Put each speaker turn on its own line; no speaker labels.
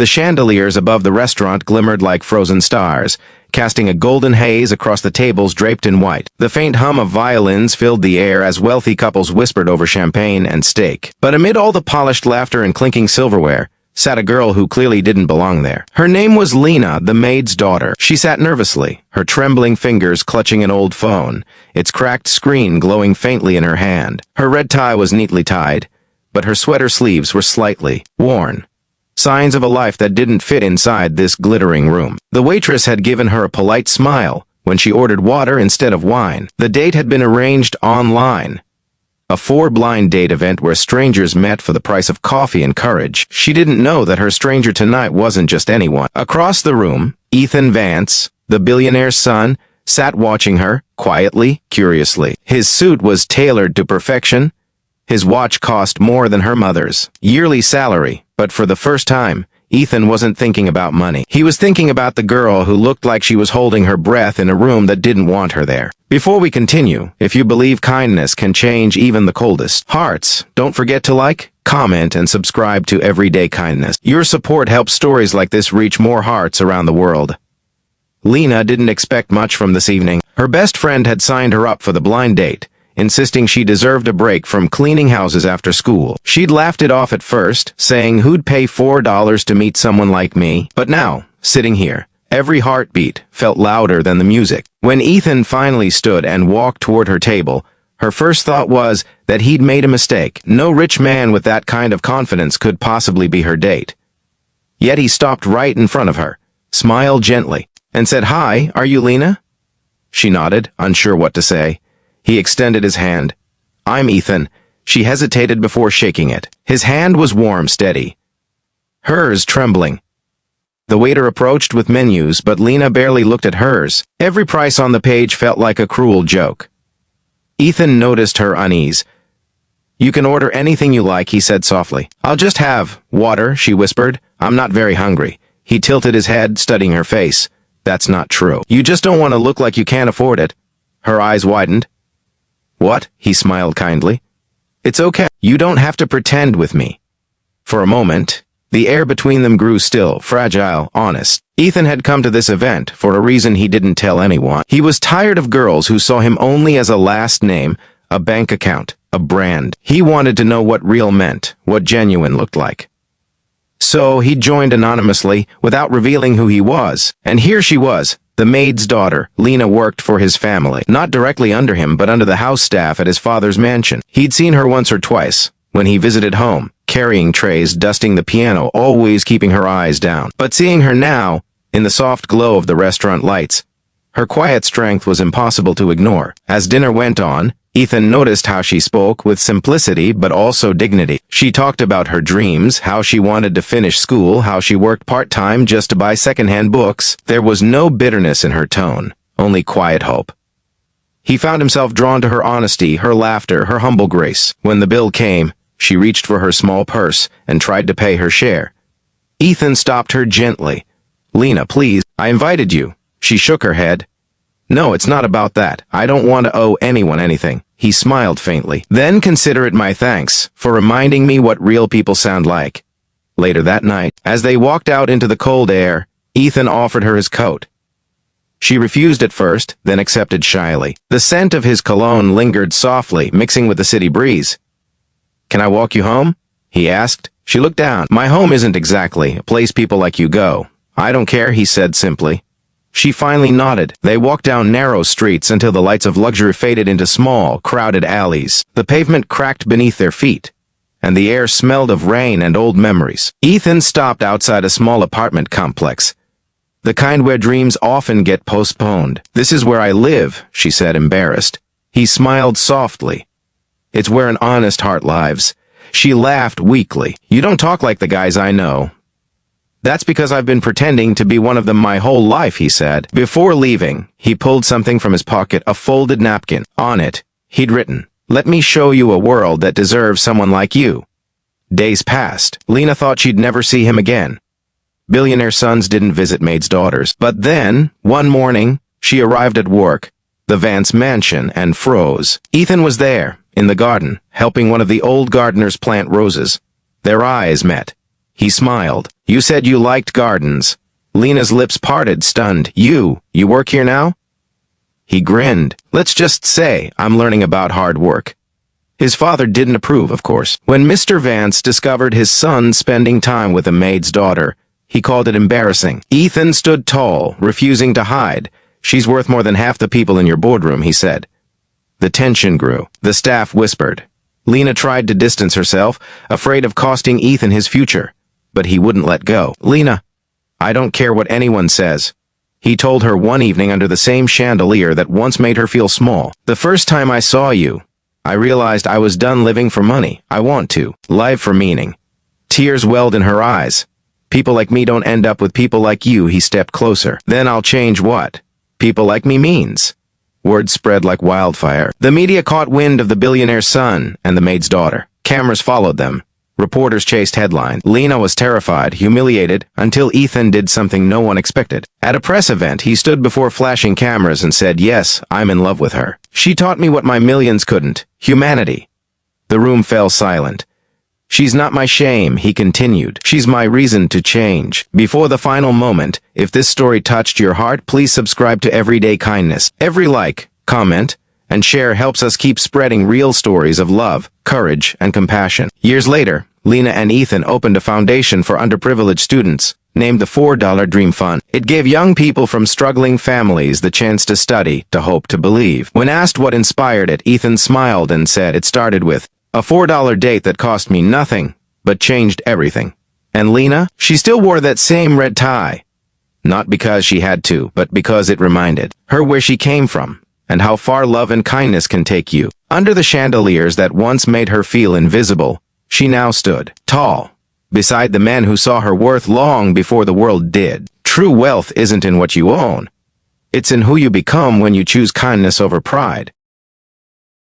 The chandeliers above the restaurant glimmered like frozen stars, casting a golden haze across the tables draped in white. The faint hum of violins filled the air as wealthy couples whispered over champagne and steak. But amid all the polished laughter and clinking silverware, sat a girl who clearly didn't belong there. Her name was Lena, the maid's daughter. She sat nervously, her trembling fingers clutching an old phone, its cracked screen glowing faintly in her hand. Her red tie was neatly tied, but her sweater sleeves were slightly worn. Signs of a life that didn't fit inside this glittering room. The waitress had given her a polite smile when she ordered water instead of wine. The date had been arranged online. A blind date event where strangers met for the price of coffee and courage. She didn't know that her stranger tonight wasn't just anyone. Across the room, Ethan Vance, the billionaire's son, sat watching her, quietly, curiously. His suit was tailored to perfection. His watch cost more than her mother's yearly salary, but for the first time, Ethan wasn't thinking about money. He was thinking about the girl who looked like she was holding her breath in a room that didn't want her there. Before we continue, if you believe kindness can change even the coldest hearts, don't forget to like, comment, and subscribe to Everyday Kindness. Your support helps stories like this reach more hearts around the world. Lena didn't expect much from this evening. Her best friend had signed her up for the blind date, insisting she deserved a break from cleaning houses after school. She'd laughed it off at first, saying who'd pay $4 to meet someone like me. But now, sitting here, every heartbeat felt louder than the music. When Ethan finally stood and walked toward her table, her first thought was that he'd made a mistake. No rich man with that kind of confidence could possibly be her date. Yet he stopped right in front of her, smiled gently, and said, "Hi, are you Lena?" She nodded, unsure what to say. He extended his hand. "I'm Ethan." She hesitated before shaking it. His hand was warm, steady. Hers trembling. The waiter approached with menus, but Lena barely looked at hers. Every price on the page felt like a cruel joke. Ethan noticed her unease. "You can order anything you like," he said softly. "I'll just have water," she whispered. "I'm not very hungry." He tilted his head, studying her face. "That's not true. You just don't want to look like you can't afford it." Her eyes widened. "What?" He smiled kindly. "It's okay. You don't have to pretend with me." For a moment, the air between them grew still, fragile, honest. Ethan had come to this event for a reason he didn't tell anyone. He was tired of girls who saw him only as a last name, a bank account, a brand. He wanted to know what real meant, what genuine looked like. So he joined anonymously, without revealing who he was. And here she was, the maid's daughter. Lena worked for his family, not directly under him, but under the house staff at his father's mansion. He'd seen her once or twice, when he visited home, carrying trays, dusting the piano, always keeping her eyes down. But seeing her now, in the soft glow of the restaurant lights, her quiet strength was impossible to ignore. As dinner went on, Ethan noticed how she spoke with simplicity but also dignity. She talked about her dreams, how she wanted to finish school, how she worked part-time just to buy second-hand books. There was no bitterness in her tone, only quiet hope. He found himself drawn to her honesty, her laughter, her humble grace. When the bill came, she reached for her small purse and tried to pay her share. Ethan stopped her gently. "Lena, please, I invited you." She shook her head. "No, it's not about that. I don't want to owe anyone anything." He smiled faintly. "Then consider it my thanks for reminding me what real people sound like." Later that night, as they walked out into the cold air, Ethan offered her his coat. She refused at first, then accepted shyly. The scent of his cologne lingered softly, mixing with the city breeze. "Can I walk you home?" he asked. She looked down. "My home isn't exactly a place people like you go." "I don't care," he said simply. She finally nodded. They walked down narrow streets until the lights of luxury faded into small, crowded alleys. The pavement cracked beneath their feet, and the air smelled of rain and old memories. Ethan stopped outside a small apartment complex, the kind where dreams often get postponed. "This is where I live," she said, embarrassed. He smiled softly. "It's where an honest heart lives." She laughed weakly. "You don't talk like the guys I know." "That's because I've been pretending to be one of them my whole life," he said. Before leaving, he pulled something from his pocket, a folded napkin. On it, he'd written, "Let me show you a world that deserves someone like you." Days passed. Lena thought she'd never see him again. Billionaire sons didn't visit Maid's daughters. But then, one morning, she arrived at work, the Vance mansion, and froze. Ethan was there, in the garden, helping one of the old gardeners plant roses. Their eyes met. He smiled. You said you liked gardens. Lena's lips parted, stunned. You work here now? He grinned. Let's just say I'm learning about hard work. His father didn't approve, of course. When Mr. Vance discovered his son spending time with a maid's daughter, he called it embarrassing. Ethan stood tall, refusing to hide. She's worth more than half the people in your boardroom, he said. The tension grew. The staff whispered. Lena tried to distance herself, afraid of costing Ethan his future. But he wouldn't let go. Lena, I don't care what anyone says. He told her one evening under the same chandelier that once made her feel small. The first time I saw you, I realized I was done living for money. I want to live for meaning. Tears welled in her eyes. People like me don't end up with people like you. He stepped closer. Then I'll change what people like me means. Word spread like wildfire. The media caught wind of the billionaire's son and the maid's daughter. Cameras followed them. Reporters chased headlines. Lena was terrified, humiliated, until Ethan did something no one expected. At a press event, he stood before flashing cameras and said, "Yes, I'm in love with her. She taught me what my millions couldn't. Humanity." The room fell silent. "She's not my shame," he continued. "She's my reason to change." Before the final moment, if this story touched your heart, please subscribe to Everyday Kindness. Every like, comment, and share helps us keep spreading real stories of love, courage, and compassion. Years later, Lena and Ethan opened a foundation for underprivileged students, named the $4 Dream Fund. It gave young people from struggling families the chance to study, to hope, to believe. When asked what inspired it, Ethan smiled and said it started with a $4 date that cost me nothing, but changed everything. And Lena, she still wore that same red tie. Not because she had to, but because it reminded her where she came from, and how far love and kindness can take you. Under the chandeliers that once made her feel invisible, she now stood, tall, beside the men who saw her worth long before the world did. True wealth isn't in what you own. It's in who you become when you choose kindness over pride.